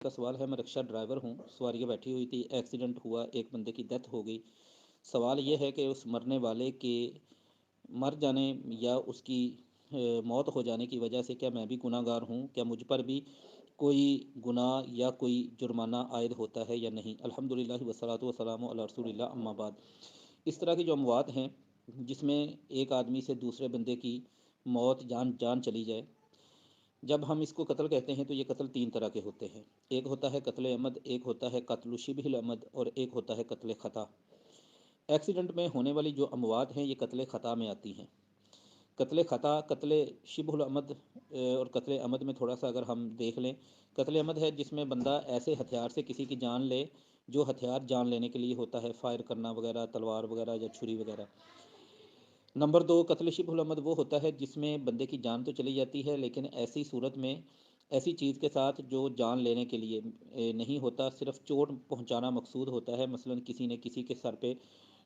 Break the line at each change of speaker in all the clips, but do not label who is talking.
کا سوال ہے، میں رکشہ ڈرائیور ہوں، سواریاں بیٹھی ہوئی تھی، ایکسیڈنٹ ہوا، ایک بندے کی ڈیتھ ہو گئی۔ سوال یہ ہے کہ اس مرنے والے کے مر جانے یا اس کی موت ہو جانے کی وجہ سے کیا میں بھی گناہ گار ہوں؟ کیا مجھ پر بھی کوئی گناہ یا کوئی جرمانہ عائد ہوتا ہے یا نہیں؟ الحمدللہ والصلاۃ والسلام علی رسول اللہ، اما بعد۔ اس طرح کی جو اموات ہیں جس میں ایک آدمی سے دوسرے بندے کی موت جان چلی جائے، جب ہم اس کو قتل کہتے ہیں تو یہ قتل تین طرح کے ہوتے ہیں۔ ایک ہوتا ہے قتل عمد، ایک ہوتا ہے قتل شبہ العمد، اور ایک ہوتا ہے قتل خطا۔ ایکسیڈنٹ میں ہونے والی جو اموات ہیں یہ قتل خطا میں آتی ہیں۔ قتل خطا، قتل شبہ العمد اور قتل عمد میں تھوڑا سا اگر ہم دیکھ لیں، قتل عمد ہے جس میں بندہ ایسے ہتھیار سے کسی کی جان لے جو ہتھیار جان لینے کے لیے ہوتا ہے، فائر کرنا وغیرہ، تلوار وغیرہ یا چھری وغیرہ۔ نمبر دو، قتل شبہ العمد وہ ہوتا ہے جس میں بندے کی جان تو چلی جاتی ہے لیکن ایسی صورت میں، ایسی چیز کے ساتھ جو جان لینے کے لیے نہیں ہوتا، صرف چوٹ پہنچانا مقصود ہوتا ہے۔ مثلا کسی نے کسی کے سر پہ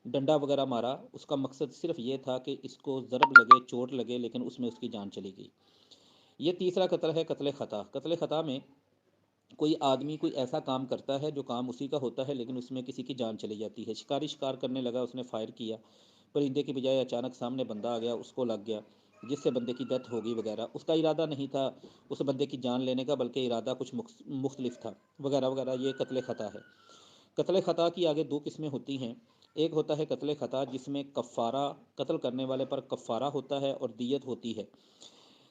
ڈنڈا وغیرہ مارا، اس کا مقصد صرف یہ تھا کہ اس کو ضرب لگے، چوٹ لگے، لیکن اس میں اس کی جان چلی گئی۔ یہ تیسرا قتل ہے قتل خطا۔ قتل خطا میں کوئی آدمی کوئی ایسا کام کرتا ہے جو کام اسی کا ہوتا ہے لیکن اس میں کسی کی جان چلی جاتی ہے۔ شکاری شکار کرنے لگا، اس نے فائر کیا، پرندے کی بجائے اچانک سامنے بندہ آ گیا، اس کو لگ گیا، جس سے بندے کی ڈیتھ ہو گئی وغیرہ۔ اس کا ارادہ نہیں تھا اس بندے کی جان لینے کا، بلکہ ارادہ کچھ مختلف تھا وغیرہ وغیرہ۔ یہ قتل خطا ہے۔ قتل خطا کی آگے دو قسمیں ہوتی ہیں۔ ایک ہوتا ہے قتل خطا جس میں کفارہ، قتل کرنے والے پر کفارہ ہوتا ہے اور دیت ہوتی ہے۔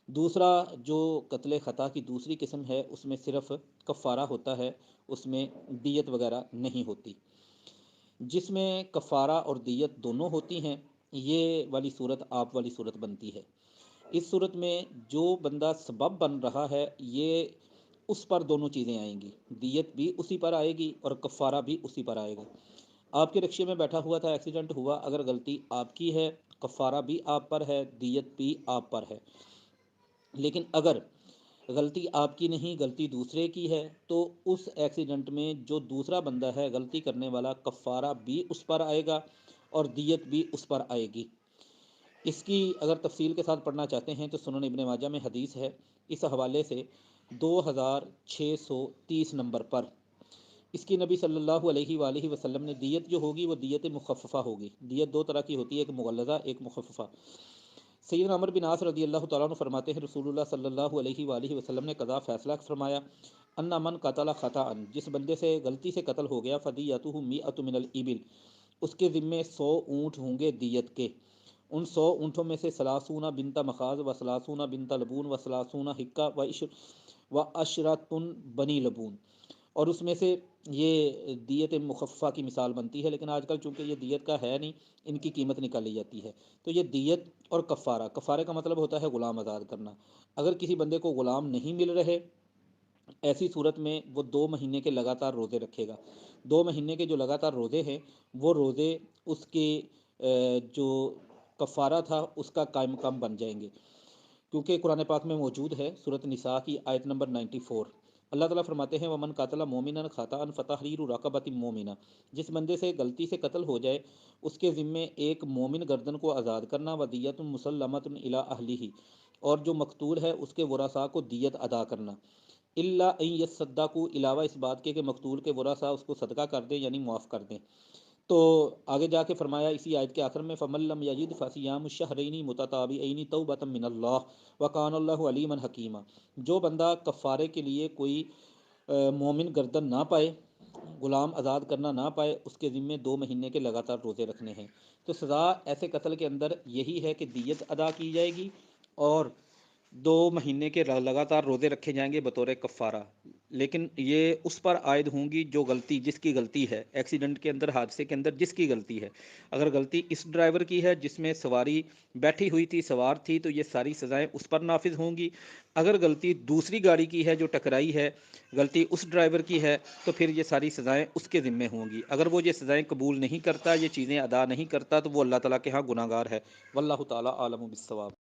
دوسرا جو قتل خطا کی دوسری قسم ہے اس میں صرف کفارہ ہوتا ہے، اس میں دیت وغیرہ نہیں ہوتی۔ جس میں کفارہ اور دیت دونوں ہوتی ہیں، یہ والی صورت آپ والی صورت بنتی ہے۔ اس صورت میں جو بندہ سبب بن رہا ہے یہ اس پر دونوں چیزیں آئیں گی، دیت بھی اسی پر آئے گی اور کفارہ بھی اسی پر آئے گا۔ آپ کے رکشے میں بیٹھا ہوا تھا، ایکسیڈنٹ ہوا، اگر غلطی آپ کی ہے، کفارہ بھی آپ پر ہے، دیت بھی آپ پر ہے۔ لیکن اگر غلطی آپ کی نہیں، غلطی دوسرے کی ہے، تو اس ایکسیڈنٹ میں جو دوسرا بندہ ہے غلطی کرنے والا، کفارہ بھی اس پر آئے گا اور دیت بھی اس پر آئے گی۔ اس کی اگر تفصیل کے ساتھ پڑھنا چاہتے ہیں تو سنن ابن ماجہ میں حدیث ہے، اس حوالے سے 2630 نمبر پر اس کی نبی صلی اللہ علیہ وآلہ وسلم نے دیت جو ہوگی وہ دیت مخففہ ہوگی۔ دیت دو طرح کی ہوتی ہے، ایک مغلظہ، ایک مخففہ۔ سیدنا عمر بن عاص رضی اللہ تعالیٰ عنہ فرماتے ہیں رسول اللہ صلی اللہ علیہ وآلہ وسلم نے قضا فیصلہ فرمایا، ان من قتل خطأ، جس بندے سے غلطی سے قتل ہو گیا، فدیتہ مئۃ من الابل، اس کے ذمے 100 اونٹ ہوں گے دیت کے۔ ان 100 اونٹوں میں سے 30 بنت مخاض و 30 بنت لبون و 30 حقہ و عشرۃ بنی لبون، اور اس میں سے یہ دیت مخففہ کی مثال بنتی ہے۔ لیکن آج کل چونکہ یہ دیت کا ہے نہیں، ان کی قیمت نکالی جاتی ہے۔ تو یہ دیت اور کفارہ، کفارے کا مطلب ہوتا ہے غلام آزاد کرنا۔ اگر کسی بندے کو غلام نہیں مل رہے، ایسی صورت میں وہ 2 مہینے کے لگاتار روزے رکھے گا۔ 2 مہینے کے جو لگاتار روزے ہیں وہ روزے اس کے جو کفارہ تھا اس کا قائم مقام بن جائیں گے، کیونکہ قرآن پاک میں موجود ہے، سورۃ النساء کی آیت نمبر 94۔ اللہ تعالیٰ فرماتے ہیں ومن قاتل مومنا خطأ فتحریر رقبۃ مومنہ، جس بندے سے غلطی سے قتل ہو جائے اس کے ذمے ایک مومن گردن کو آزاد کرنا، ودیۃ مسلمۃ الی اہلہ، اور جو مقتول ہے اس کے ورثاء کو دیت ادا کرنا، الا ان یصدقوا، علاوہ اس بات کے کہ مقتول کے ورثاء اس کو صدقہ کر دیں یعنی معاف کر دیں۔ تو آگے جا کے فرمایا اسی آیت کے آخر میں فَمَن لَّمْ يَجِدْ فَصِيَامُ الشَّهْرَيْنِ مُتَتَابِعَيْنِ تَوْبَةً مِّنَ اللَّهِ وَكَانَ اللَّهُ عَلِيمًا حَكِيمًا۔ جو بندہ کفارے کے لیے کوئی مومن گردن نہ پائے، غلام آزاد کرنا نہ پائے، اس کے ذمے 2 مہینے کے لگاتار روزے رکھنے ہیں۔ تو سزا ایسے قتل کے اندر یہی ہے کہ دیت ادا کی جائے گی اور 2 مہینے کے لگاتار روزے رکھے جائیں گے بطور کفارہ۔ لیکن یہ اس پر عائد ہوں گی جو غلطی، جس کی غلطی ہے ایکسیڈنٹ کے اندر، حادثے کے اندر جس کی غلطی ہے۔ اگر غلطی اس ڈرائیور کی ہے جس میں سواری بیٹھی ہوئی تھی، سوار تھی، تو یہ ساری سزائیں اس پر نافذ ہوں گی۔ اگر غلطی دوسری گاڑی کی ہے جو ٹکرائی ہے، غلطی اس ڈرائیور کی ہے، تو پھر یہ ساری سزائیں اس کے ذمے ہوں گی۔ اگر وہ یہ سزائیں قبول نہیں کرتا، یہ چیزیں ادا نہیں کرتا، تو وہ اللہ تعالیٰ کے ہاں گناہ گار ہے۔ واللہ تعالیٰ عالم بالصواب۔